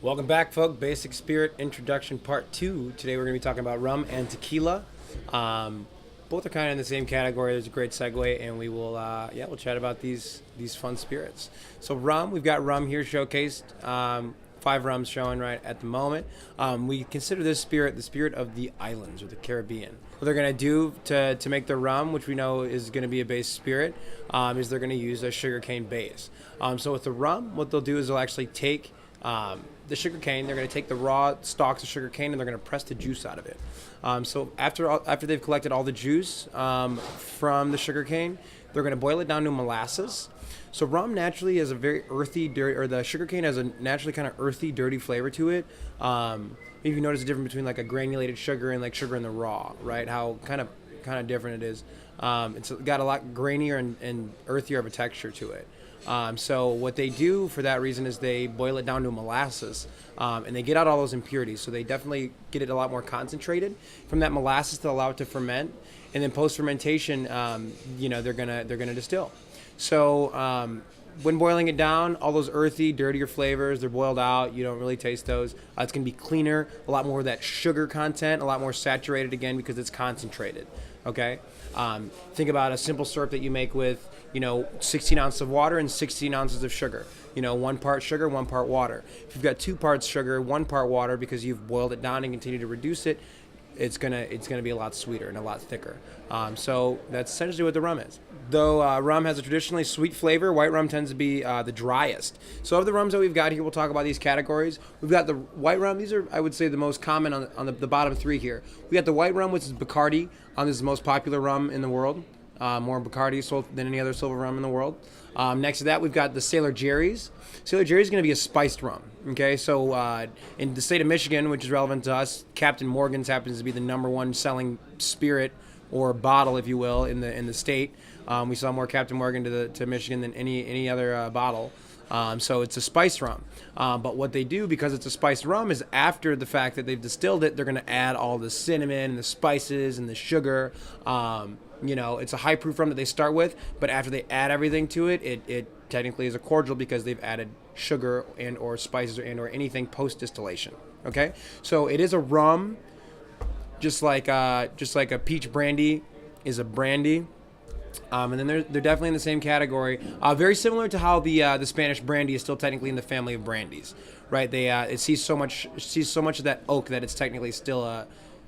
Welcome back, folks. Basic Spirit Introduction Part 2. Today we're going to be talking about rum and tequila. Both are kind of in the same category. There's a great segue, and we will, we'll chat about these fun spirits. So rum, we've got rum here showcased. 5 rums showing right at the moment. We consider this spirit the spirit of the islands or the Caribbean. What they're going to do to make the rum, which we know is going to be a base spirit, is they're going to use a sugarcane base. So with the rum, what they'll do is they'll actually take the sugar cane. They're going to take the raw stalks of sugar cane and they're going to press the juice out of it. So after they've collected all the juice from the sugar cane, they're going to boil it down to molasses. So rum naturally has a very earthy, dirty, or the sugar cane has a naturally kind of earthy, dirty flavor to it. If you notice the difference between like a granulated sugar and like sugar in the raw, right? How kind of different it is. It's got a lot grainier and earthier of a texture to it. So what they do for that reason is they boil it down to molasses, and they get out all those impurities. So they definitely get it a lot more concentrated from that molasses to allow it to ferment, and then post fermentation, they're gonna distill. So when boiling it down, all those earthy, dirtier flavors, they're boiled out. You don't really taste those. It's gonna be cleaner, a lot more of that sugar content, a lot more saturated again because it's concentrated. Okay, think about a simple syrup that you make with 16 ounces of water and 16 ounces of sugar. 1 part sugar, 1 part water. If you've got 2 parts sugar, 1 part water because you've boiled it down and continue to reduce it, it's gonna be a lot sweeter and a lot thicker. So that's essentially what the rum is. Though rum has a traditionally sweet flavor, white rum tends to be the driest. So of the rums that we've got here, we'll talk about these categories. We've got the white rum. These are, I would say, the most common on the bottom 3 here. We got the white rum, which is Bacardi. This is the most popular rum in the world. More Bacardi sold than any other silver rum in the world. Next to that, we've got the Sailor Jerry's. Sailor Jerry's is going to be a spiced rum. Okay, so in the state of Michigan, which is relevant to us, Captain Morgan's happens to be the #1 selling spirit or bottle, if you will, in the state. We sell more Captain Morgan to Michigan than any other bottle. So it's a spiced rum. But what they do, because it's a spiced rum, is after the fact that they've distilled it, they're going to add all the cinnamon and the spices and the sugar. It's a high proof rum that they start with, but after they add everything to it, it technically is a cordial because they've added sugar and or spices or anything post distillation. Okay, so it is a rum, just like a peach brandy is a brandy. And then they're definitely in the same category. Very similar to how the Spanish brandy is still technically in the family of brandies, right? It sees so much of that oak that it's technically still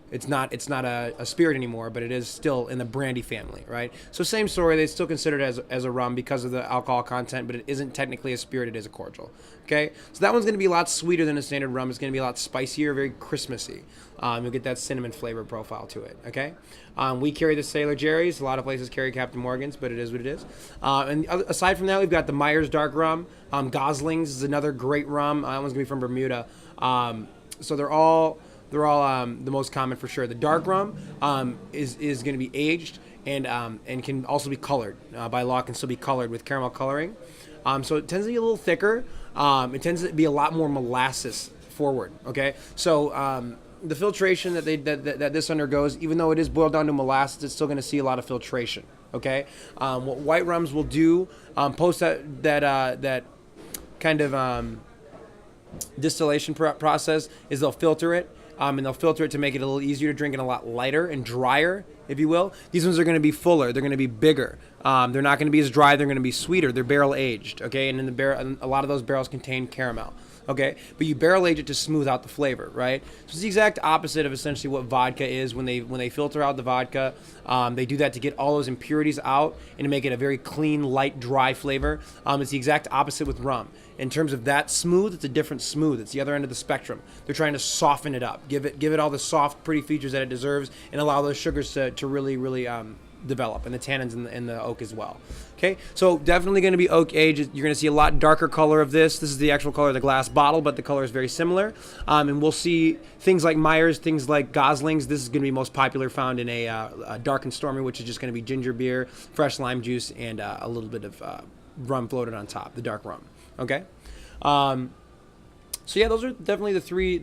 it's not a spirit anymore, but it is still in the brandy family, right? So same story. They still consider it as a rum because of the alcohol content, but it isn't technically a spirit. It is a cordial. Okay, so that one's going to be a lot sweeter than a standard rum. It's going to be a lot spicier, very Christmassy. You'll get that cinnamon flavor profile to it. Okay, we carry the Sailor Jerry's. A lot of places carry Captain Morgan's, but it is what it is. And aside from that, we've got the Myers Dark Rum. Gosling's is another great rum. That one's going to be from Bermuda. So they're all the most common for sure. The dark rum is going to be aged and can also be colored. By law, can still be colored with caramel coloring. So it tends to be a little thicker. It tends to be a lot more molasses forward. Okay, so the filtration that this undergoes, even though it is boiled down to molasses, it's still going to see a lot of filtration. Okay, what white rums will do post that kind of distillation process is they'll filter it. And they'll filter it to make it a little easier to drink and a lot lighter and drier, if you will. These ones are going to be fuller. They're going to be bigger. They're not going to be as dry. They're going to be sweeter. They're barrel aged, okay? And in the barrel, a lot of those barrels contain caramel, okay? But you barrel age it to smooth out the flavor, right? So it's the exact opposite of essentially what vodka is. When they filter out the vodka, they do that to get all those impurities out and to make it a very clean, light, dry flavor. It's the exact opposite with rum. In terms of that smooth, it's a different smooth. It's the other end of the spectrum. They're trying to soften it up, give it all the soft, pretty features that it deserves, and allow those sugars to really develop, and the tannins in the oak as well. Okay, so definitely going to be oak aged. You're going to see a lot darker color of this. This is the actual color of the glass bottle, but the color is very similar. And we'll see things like Myers, things like Gosling's. This is going to be most popular, found in a dark and stormy, which is just going to be ginger beer, fresh lime juice, and a little bit of rum floated on top, the dark rum. Okay. So yeah, those are definitely the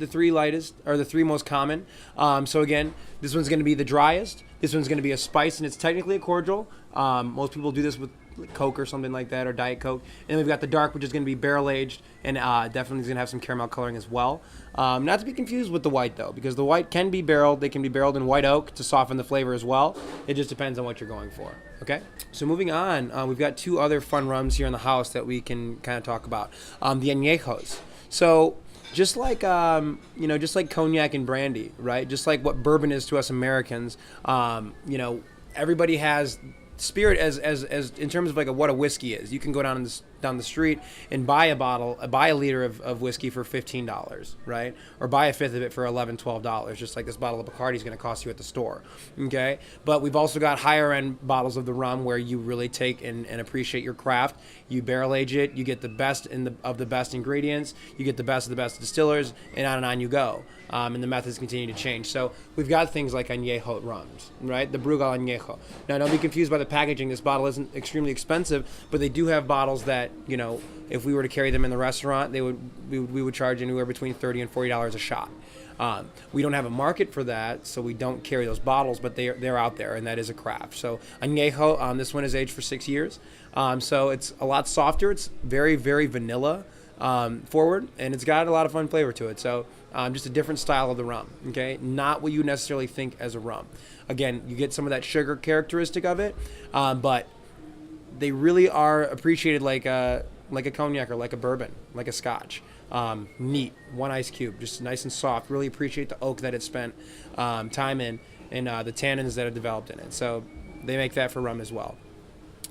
three lightest, or the 3 most common. So again, this one's going to be the driest. This one's going to be a spice, and it's technically a cordial. Most people do this with Coke or something like that, or Diet Coke. And then we've got the dark, which is going to be barrel aged, and definitely is going to have some caramel coloring as well. Not to be confused with the white though, because the white can be barreled. They can be barreled in white oak to soften the flavor as well. It just depends on what you're going for. Okay. So moving on, we've got 2 other fun rums here in the house that we can kind of talk about. The añejos. So just like just like cognac and brandy, right? Just like what bourbon is to us Americans, everybody has spirit as in terms of like what a whiskey is. You can go down the street and buy a liter of whiskey for $15, right? Or buy a fifth of it for $11-12, just like this bottle of Bacardi is going to cost you at the store. Okay, but we've also got higher end bottles of the rum where you really take and appreciate your craft. You barrel age it, you get the best of the best ingredients, you get the best of the best distillers, and on you go. And the methods continue to change. So we've got things like añejo rums, right? The Brugal añejo. Now, don't be confused by the packaging. This bottle isn't extremely expensive, but they do have bottles that, if we were to carry them in the restaurant, we would charge anywhere between $30 and $40 a shot. We don't have a market for that, so we don't carry those bottles, but they're out there, and that is a craft. So añejo, this one is aged for 6 years. So it's a lot softer. It's very, very vanilla forward, and it's got a lot of fun flavor to it. So just a different style of the rum, okay? Not what you necessarily think as a rum. Again, you get some of that sugar characteristic of it, but they really are appreciated like a cognac or like a bourbon, like a scotch. Neat, 1 ice cube, just nice and soft. Really appreciate the oak that it spent time in, and the tannins that are developed in it. So they make that for rum as well.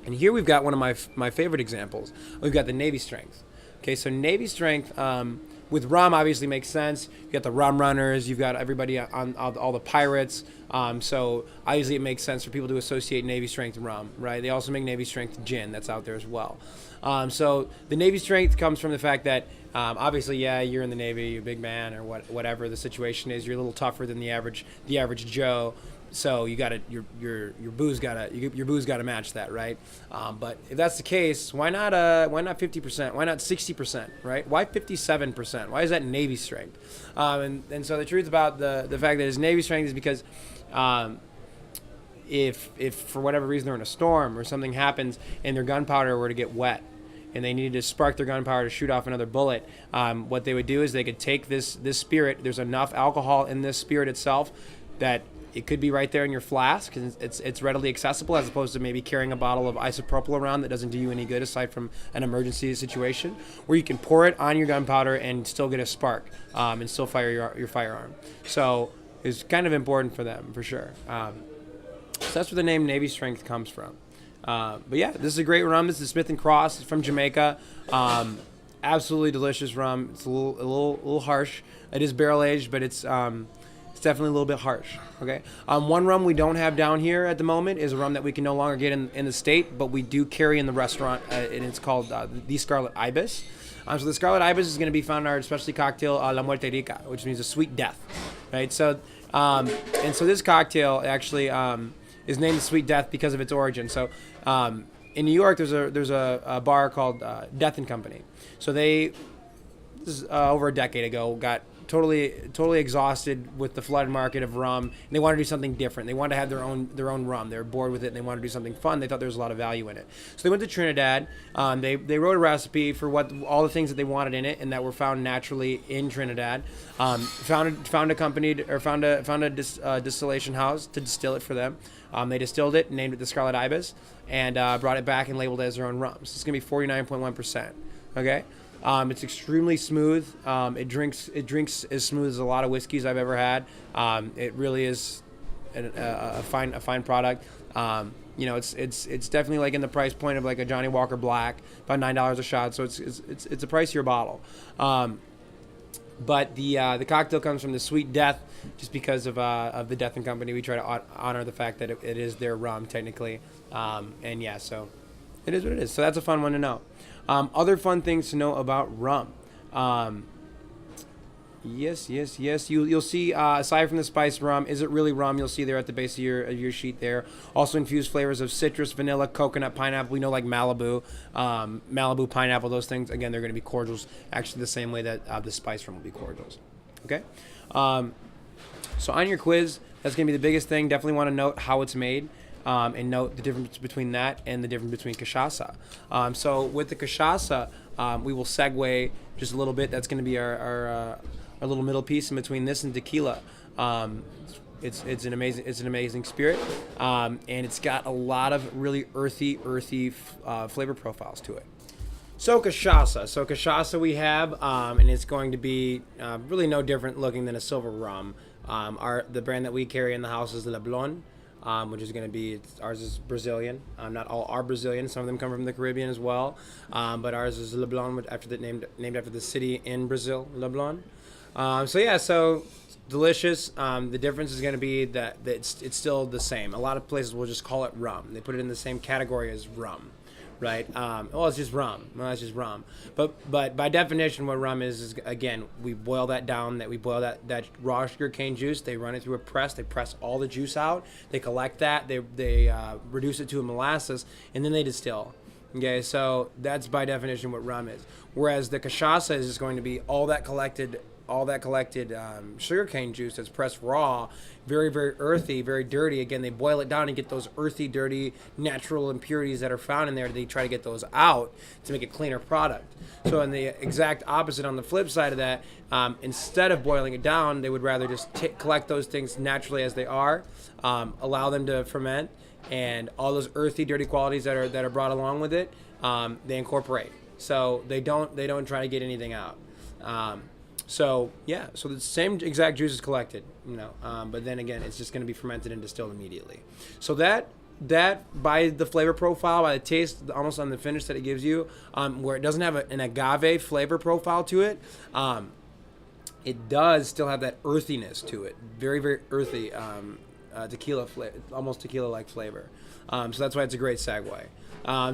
And here we've got one of my favorite examples. We've got the Navy Strength. Okay, so Navy Strength with rum obviously makes sense. You've got the rum runners, you've got everybody on all the pirates. So obviously it makes sense for people to associate Navy Strength rum, right? They also make Navy Strength gin that's out there as well. So the Navy Strength comes from the fact that obviously, you're in the Navy, you're a big man or whatever the situation is. You're a little tougher than the average Joe. So you gotta your booze gotta match that, right? But if that's the case, why not 50%? Why not 60%? Right? Why 57%? Why is that Navy Strength? And so the truth about the fact that it's Navy Strength is because if for whatever reason they're in a storm or something happens and their gunpowder were to get wet and they needed to spark their gunpowder to shoot off another bullet, what they would do is they could take this spirit. There's enough alcohol in this spirit itself that it could be right there in your flask, and it's readily accessible, as opposed to maybe carrying a bottle of isopropyl around that doesn't do you any good aside from an emergency situation, where you can pour it on your gunpowder and still get a spark and still fire your firearm. So it's kind of important for them, for sure. So that's where the name Navy Strength comes from. But yeah, this is a great rum. This is Smith & Cross. It's from Jamaica. Absolutely delicious rum. It's a little harsh. It is barrel aged, but it's definitely a little bit harsh. Okay. One rum we don't have down here at the moment is a rum that we can no longer get in the state, but we do carry in the restaurant, and it's called the Scarlet Ibis. So the Scarlet Ibis is going to be found in our specialty cocktail La Muerte Rica, which means a sweet death, right? So and so this cocktail actually is named the Sweet Death because of its origin. So in New York, there's a bar called Death and Company. So this is over a decade ago, got totally exhausted with the flooded market of rum, and they wanted to do something different. They wanted to have their own rum. They were bored with it, and they wanted to do something fun. They thought there was a lot of value in it. So they went to Trinidad. They wrote a recipe for all the things that they wanted in it, and that were found naturally in Trinidad. Found a company or found a distillation house to distill it for them. They distilled it, named it the Scarlet Ibis, and brought it back and labeled it as their own rum. So it's gonna be 49.1%. Okay. It's extremely smooth. It drinks as smooth as a lot of whiskeys I've ever had. It really is a fine product. It's definitely like in the price point of like a Johnny Walker Black, about $9 a shot. So it's a pricier bottle. But the cocktail comes from the Sweet Death, just because of the Death and Company. We try to honor the fact that it is their rum technically, and yeah, so it is what it is. So that's a fun one to know. Other fun things to know about rum. Yes. You'll see, aside from the spiced rum, is it really rum? You'll see there at the base of your sheet there. Also infused flavors of citrus, vanilla, coconut, pineapple. We know like Malibu, pineapple, those things. Again, they're going to be cordials, actually the same way that the spiced rum will be cordials. Okay? So on your quiz, that's going to be the biggest thing. Definitely want to note how it's made. and note the difference between that and the difference between cachaça. So with the cachaça, we will segue just a little bit. That's going to be our little middle piece in between this and tequila. It's an amazing spirit, and it's got a lot of really earthy flavor profiles to it. Sokka Shasa. Sokka Shasa we have, and it's going to be really no different looking than a silver rum. The brand that we carry in the house is Lerone, which is going to be, ours is Brazilian. Not all are Brazilian. Some of them come from the Caribbean as well, but ours is Lerone, named after the city in Brazil, Lerone. So delicious. The difference is going to be that it's still the same. A lot of places will just call it rum. They put it in the same category as rum, right? It's just rum. Well, it's just rum. But by definition, what rum is again, we boil that down. We boil that raw sugarcane juice. They run it through a press. They press all the juice out. They collect that. They reduce it to a molasses, and then they distill. Okay, so that's by definition what rum is. Whereas the cachaça is just going to be all that collected sugarcane juice that's pressed raw, very, very earthy, very dirty. Again, they boil it down and get those earthy, dirty, natural impurities that are found in there. They try to get those out to make a cleaner product. So on the exact opposite, on the flip side of that, instead of boiling it down, they would rather just collect those things naturally as they are, allow them to ferment, and all those earthy, dirty qualities that are brought along with it, they incorporate. So they don't try to get anything out. So the same exact juice is collected, but then again, it's just going to be fermented and distilled immediately. So that by the flavor profile, by the taste, almost on the finish that it gives you, where it doesn't have an agave flavor profile to it, it does still have that earthiness to it, very, very earthy tequila flavor, almost tequila-like flavor. So that's why it's a great segue.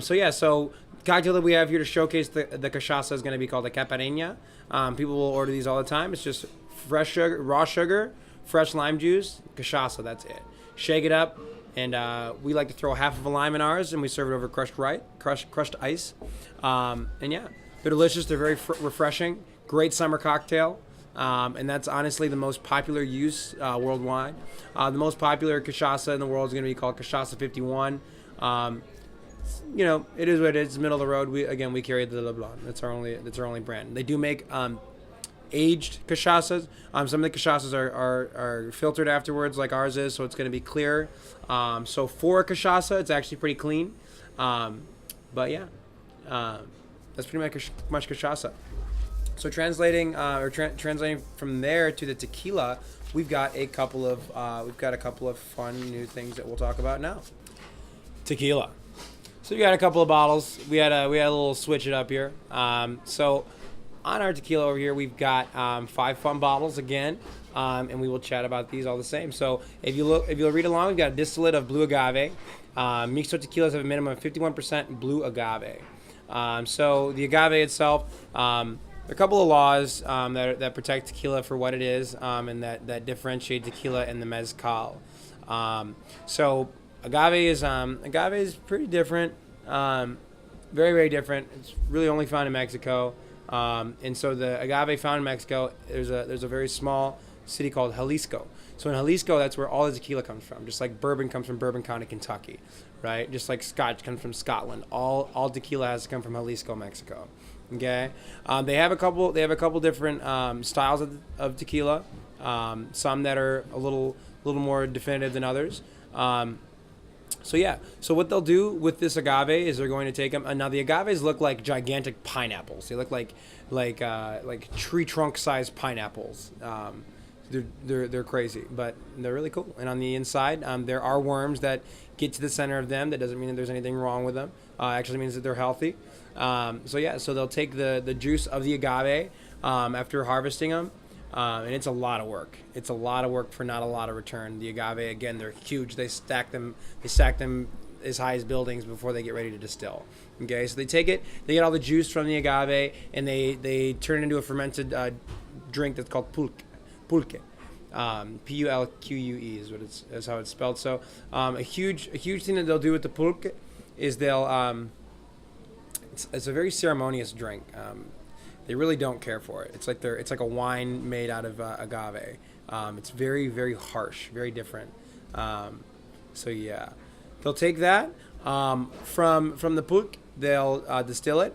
So cocktail that we have here to showcase the cachaça is going to be called a caipirinha. People will order these all the time. It's just fresh sugar, raw sugar, fresh lime juice, cachaça. That's it. Shake it up, and we like to throw half of a lime in ours, and we serve it over crushed ice. They're delicious. They're very refreshing. Great summer cocktail. And that's honestly the most popular use worldwide. The most popular cachaça in the world is going to be called Cachaça 51. It is what it is. It's middle of the road. We carry the Lerone. That's our only brand. They do make aged cachaças. Some of the cachaças are filtered afterwards, like ours is, so it's going to be clear. So for a cachaça, it's actually pretty clean. That's pretty much cachaça. So translating from there to the tequila, we've got a couple of fun new things that we'll talk about now. Tequila. So we got a couple of bottles. We had a little switch it up here. So on our tequila over here, we've got 5 fun bottles again, and we will chat about these all the same. So if you'll read along, we've got a distillate of blue agave. Mixto tequilas have a minimum of 51% blue agave. So the agave itself, there are a couple of laws that protect tequila for what it is, and that differentiate tequila and the mezcal. So agave is pretty different, very, very different. It's really only found in Mexico, and so the agave found in Mexico, there's a very small city called Jalisco. So in Jalisco, that's where all the tequila comes from. Just like bourbon comes from Bourbon County, Kentucky, right? Just like Scotch comes from Scotland. All tequila has to come from Jalisco, Mexico. Okay, they have a couple different styles of tequila. Some that are a little more definitive than others. So what they'll do with this agave is they're going to take them. Now the agaves look like gigantic pineapples. They look like tree trunk sized pineapples. They're crazy, but they're really cool. And on the inside, there are worms that get to the center of them. That doesn't mean that there's anything wrong with them. Actually means that they're healthy. So they'll take the juice of the agave after harvesting them. And it's a lot of work. It's a lot of work for not a lot of return. The agave, again, they're huge. They stack them as high as buildings before they get ready to distill. Okay, so they take it, they get all the juice from the agave, and they turn it into a fermented drink that's called pulque. Pulque. Pulque is how it's spelled. So a huge thing that they'll do with the pulque is it's a very ceremonious drink. They really don't care for it. It's like a wine made out of agave. It's very, very harsh, very different. They'll take that from the pulque. They'll distill it,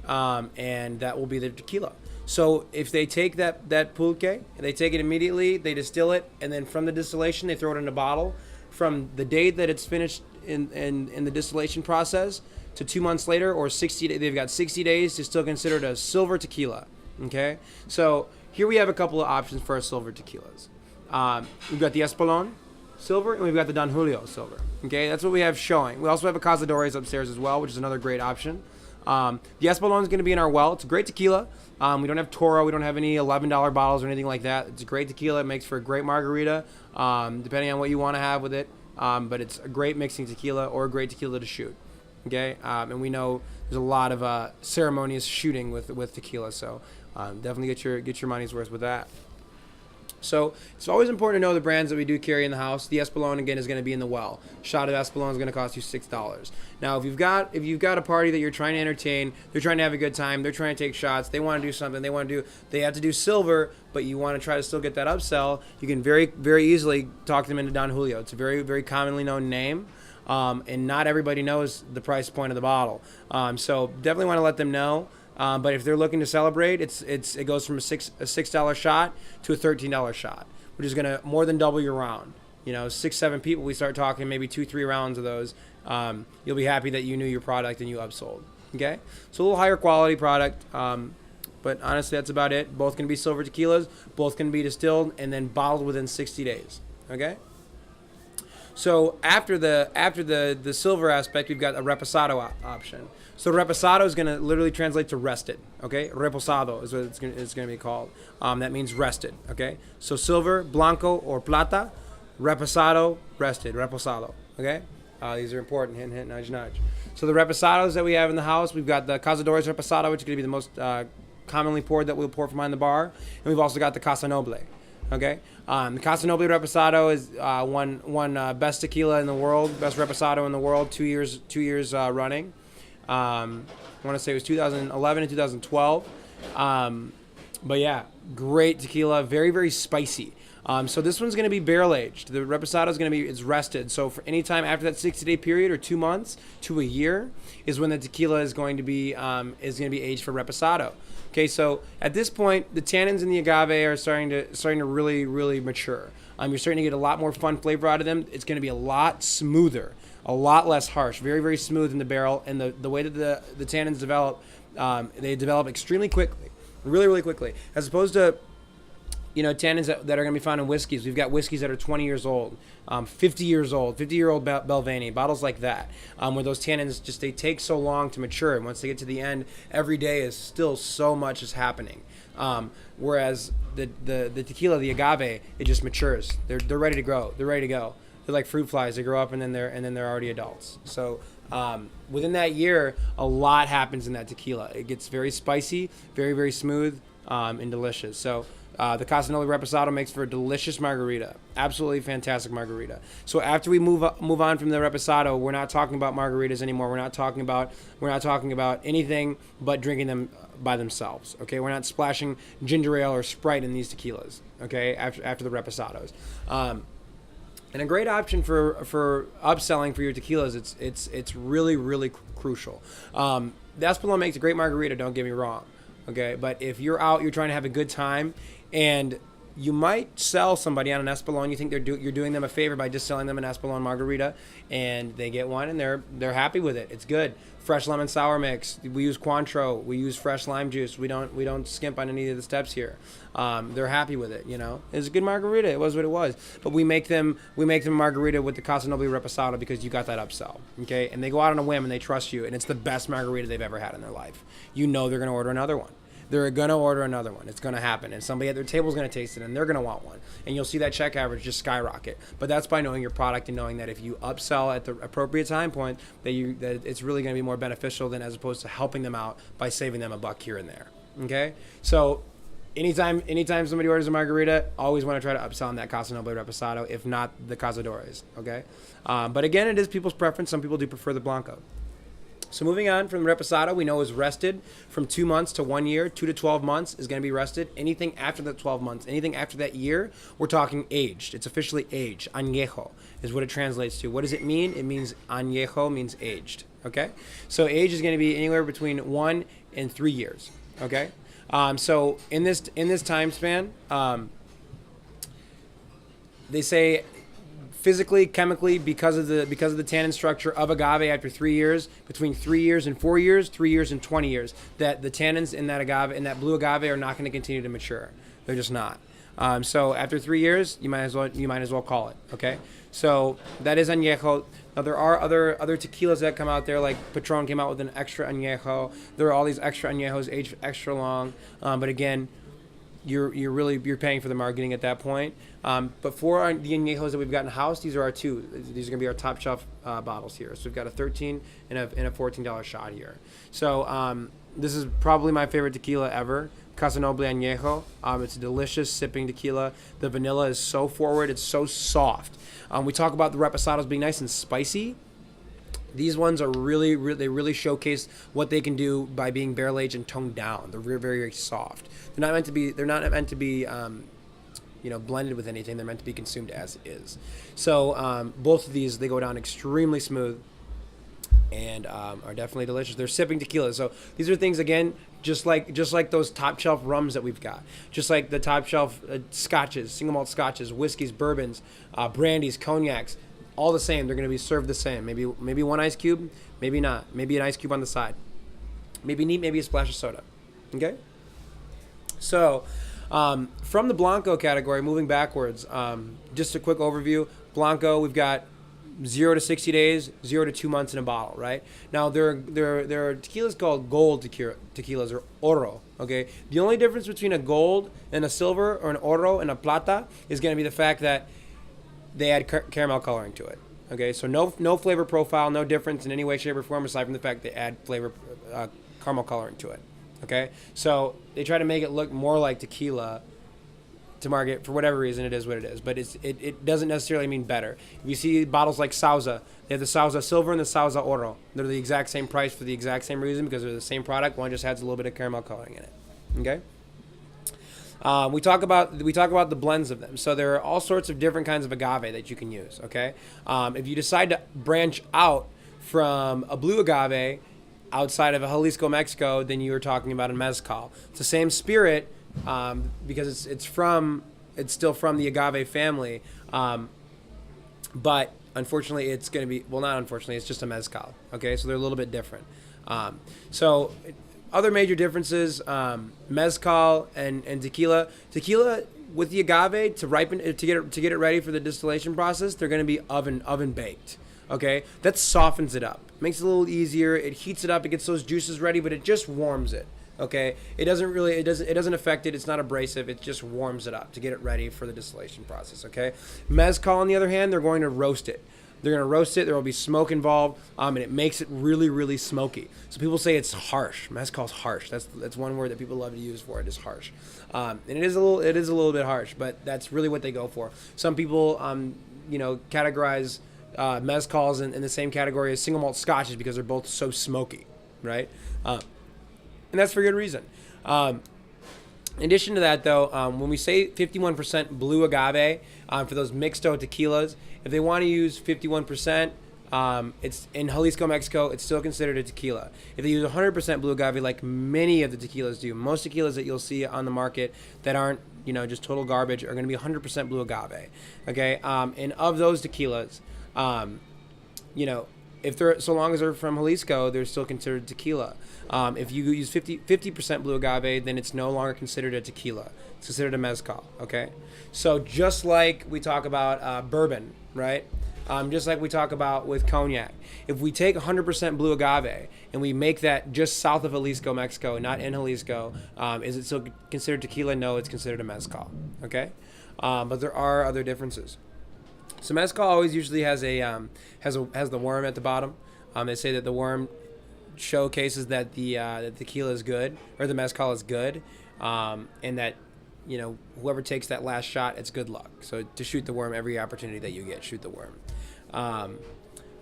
and that will be their tequila. So if they take that pulque, they take it immediately, they distill it, and then from the distillation, they throw it in a bottle. From the date that it's finished in the distillation process to 2 months later, or 60, they've got 60 days to still consider it a silver tequila. Okay, so here we have a couple of options for our silver tequilas. We've got the Espolón silver, and we've got the Don Julio silver. Okay, that's what we have showing. We also have a Cazadores upstairs as well, which is another great option. The Espolón is going to be in our well. It's a great tequila. We don't have Toro. We don't have any $11 bottles or anything like that. It's a great tequila. It makes for a great margarita, depending on what you want to have with it. But it's a great mixing tequila or a great tequila to shoot. Okay, and we know there's a lot of ceremonious shooting with tequila, so definitely get your money's worth with that. So it's always important to know the brands that we do carry in the house. The Espolón, again, is going to be in the well. Shot of Espolón is going to cost you $6. Now, if you've got a party that you're trying to entertain, they're trying to have a good time, they're trying to take shots, they want to do something, they have to do silver, but you want to try to still get that upsell, you can very, very easily talk them into Don Julio. It's a very, very commonly known name. And not everybody knows the price point of the bottle. So definitely want to let them know. But if they're looking to celebrate, it goes from a $6 shot to a $13 shot, which is going to more than double your round. 6-7 people, we start talking maybe 2-3 rounds of those. You'll be happy that you knew your product and you upsold. Okay, so a little higher quality product. But honestly, that's about it. Both can be silver tequilas. Both can be distilled and then bottled within 60 days. Okay. So after the silver aspect, we've got a reposado option. So reposado is going to literally translate to rested. Okay, reposado is what it's going to be called. That means rested. Okay, so silver, blanco, or plata, reposado, rested, reposado. Okay, these are important. Hint, hint, nudge, nudge. So the reposados that we have in the house, we've got the Cazadores reposado, which is going to be the most commonly poured that we'll pour from behind the bar, and we've also got the Casa Noble. Okay, the Casa Noble Reposado is one best tequila in the world, best Reposado in the world, 2 years running. I want to say it was 2011 and 2012. But yeah, great tequila, very, very spicy. So this one's going to be barrel aged. The Reposado is going to be it's rested. So for any time after that 60-day period or 2 months to a year is when the tequila is going to be aged for Reposado. Okay, so at this point, the tannins in the agave are starting to really, really mature. You're starting to get a lot more fun flavor out of them. It's going to be a lot smoother, a lot less harsh, very, very smooth in the barrel. And the way that the tannins develop, they develop extremely quickly, really, really quickly, as opposed to tannins that are going to be found in whiskeys. We've got whiskeys that are 20 years old, 50 years old, 50-year-old Belvani, bottles like that, where those tannins they take so long to mature. And once they get to the end, every day is still so much is happening. Whereas the tequila, the agave, it just matures. They're ready to grow. They're ready to go. They're like fruit flies. They grow up and then they're already adults. So within that year, a lot happens in that tequila. It gets very spicy, very, very smooth, and delicious. So the Casa Noble Reposado makes for a delicious margarita, absolutely fantastic margarita. So after we move on from the Reposado, we're not talking about margaritas anymore. We're not talking about anything but drinking them by themselves. Okay, we're not splashing ginger ale or Sprite in these tequilas. Okay, after the Reposados. And a great option for upselling for your tequilas, it's really, really crucial. The Espolón makes a great margarita, don't get me wrong. Okay, but if you're out, you're trying to have a good time, and you might sell somebody on an Espolón. You think you're doing them a favor by just selling them an Espolón margarita, and they get one, and they're happy with it. It's good. Fresh lemon sour mix. We use Cointreau. We use fresh lime juice. We don't skimp on any of the steps here. They're happy with it. It's a good margarita. It was what it was. But we make them margarita with the Casa Noble Reposado because you got that upsell. Okay, and they go out on a whim and they trust you, and it's the best margarita they've ever had in their life. They're going to order another one. They're going to order another one. It's going to happen. And somebody at their table is going to taste it, and they're going to want one. And you'll see that check average just skyrocket. But that's by knowing your product and knowing that if you upsell at the appropriate time point, that it's really going to be more beneficial than as opposed to helping them out by saving them a buck here and there. Okay? So anytime somebody orders a margarita, always want to try to upsell on that Casa Noble Reposado, if not the Cazadores. Okay? But again, it is people's preference. Some people do prefer the Blanco. So moving on from Reposado, we know is rested from 2 months to 1 year. 2 to 12 months is going to be rested. Anything after the 12 months, anything after that year, we're talking aged. It's officially aged. Añejo is what it translates to. What does it mean? It means añejo means aged. Okay, so age is going to be anywhere between 1 and 3 years. Okay, so in this time span, they say physically, chemically, because of the tannin structure of agave after 3 years, between 3 years and 4 years, 3 years and 20 years, that the tannins in that agave, in that blue agave, are not going to continue to mature. They're just not. So after 3 years, you might as well call it. Okay. So that is añejo. Now there are other tequilas that come out there, like Patron came out with an extra añejo. There are all these extra añejos aged extra long, but again, you're paying for the marketing at that point. But for the añejos that we've got in house, these are our two. These are gonna be our top shelf bottles here. So we've got a $13 and a $14 shot here. So this is probably my favorite tequila ever, Casa Noble Añejo. It's a delicious sipping tequila. The vanilla is so forward. It's so soft. We talk about the Reposados being nice and spicy. These ones are they really showcase what they can do by being barrel aged and toned down. They're very, very soft. They're not meant to be blended with anything. They're meant to be consumed as is. So both of these, they go down extremely smooth and are definitely delicious. They're sipping tequila. So these are things, again, just like those top shelf rums that we've got, just like the top shelf scotches, single malt scotches, whiskeys, bourbons, brandies, cognacs. All the same. They're going to be served the same. Maybe one ice cube, maybe not. Maybe an ice cube on the side. Maybe neat, maybe a splash of soda. Okay? So, from the Blanco category, moving backwards, just a quick overview. Blanco, we've got 0 to 60 days, 0 to 2 months in a bottle, right? Now, there are tequilas called gold tequilas, or oro, okay? The only difference between a gold and a silver, or an oro and a plata, is going to be the fact that they add caramel coloring to it. Okay, so no flavor profile, no difference in any way, shape, or form, aside from the fact they add flavor caramel coloring to it. Okay, so they try to make it look more like tequila to market. For whatever reason, it is what it is, but it doesn't necessarily mean better. If you see bottles like Sauza, they have the Sauza Silver and the Sauza Oro. They're the exact same price for the exact same reason, because they're the same product. One just adds a little bit of caramel coloring in it. Okay. We talk about the blends of them. So there are all sorts of different kinds of agave that you can use. Okay, if you decide to branch out from a blue agave outside of Jalisco, Mexico, then you are talking about a mezcal. It's the same spirit, because it's still from the agave family, but unfortunately it's going to be, well, not unfortunately, it's just a mezcal. Okay, so they're a little bit different. Other major differences, mezcal and tequila. Tequila with the agave, to ripen to get it ready for the distillation process, they're going to be oven baked. Okay, that softens it up, makes it a little easier. It heats it up, it gets those juices ready, but it just warms it. Okay, it doesn't affect it. It's not abrasive. It just warms it up to get it ready for the distillation process. Okay, mezcal on the other hand, they're going to roast it. They're going to roast it. There will be smoke involved, and it makes it really, really smoky. So people say it's harsh. Mezcal's harsh. That's one word that people love to use for it, is harsh. And it is a little bit harsh, but that's really what they go for. Some people, categorize mezcals in the same category as single malt scotches because they're both so smoky, right? And that's for good reason. In addition to that, though, when we say 51% blue agave for those mixto tequilas, if they want to use 51%, it's in Jalisco, Mexico, it's still considered a tequila. If they use 100% blue agave, like many of the tequilas do, most tequilas that you'll see on the market that aren't, just total garbage are going to be 100% blue agave. Okay, and of those tequilas, if they're, so long as they're from Jalisco, they're still considered tequila. If you use 50% blue agave, then it's no longer considered a tequila. It's considered a mezcal. Okay, so just like we talk about bourbon, right? Just like we talk about with cognac, if we take 100% blue agave and we make that just south of Jalisco, Mexico, not in Jalisco, is it still considered tequila? No, it's considered a mezcal. Okay, but there are other differences. So mezcal always usually has has the worm at the bottom. They say that the worm showcases that the tequila is good, or the mezcal is good, and that whoever takes that last shot, it's good luck. So to shoot the worm every opportunity that you get, shoot the worm.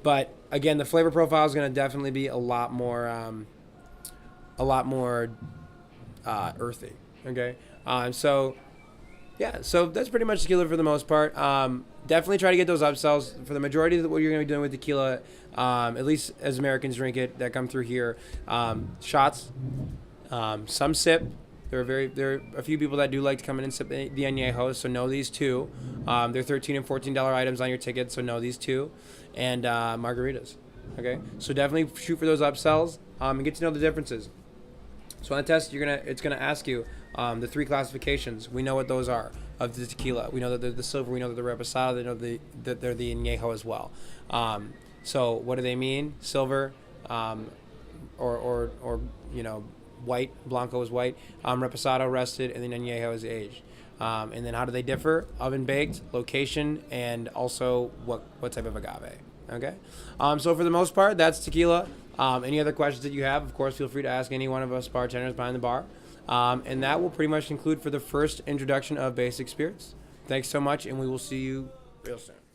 But again, the flavor profile is going to definitely be a lot more earthy. Okay, so yeah, so that's pretty much tequila for the most part. Definitely try to get those upsells for the majority of what you're going to be doing with tequila. At least as Americans drink it that come through here, shots, some sip. There are a few people that do like to come in and sip the añejos, so know these two. They're $13 and $14 items on your ticket, so know these two, and margaritas. Okay, so definitely shoot for those upsells and get to know the differences. So on the test, it's gonna ask you the 3 classifications. We know what those are of the tequila. We know that they're the silver. We know that they're reposado. They know that they're the añejo as well. So what do they mean? Silver, or white. Blanco is white. Reposado rested, and then añejo is aged. And then how do they differ? Oven baked, location, and also what type of agave. Okay. So for the most part, that's tequila. Any other questions that you have, of course, feel free to ask any one of us bartenders behind the bar. And that will pretty much conclude for the first introduction of Basic Spirits. Thanks so much, and we will see you real soon.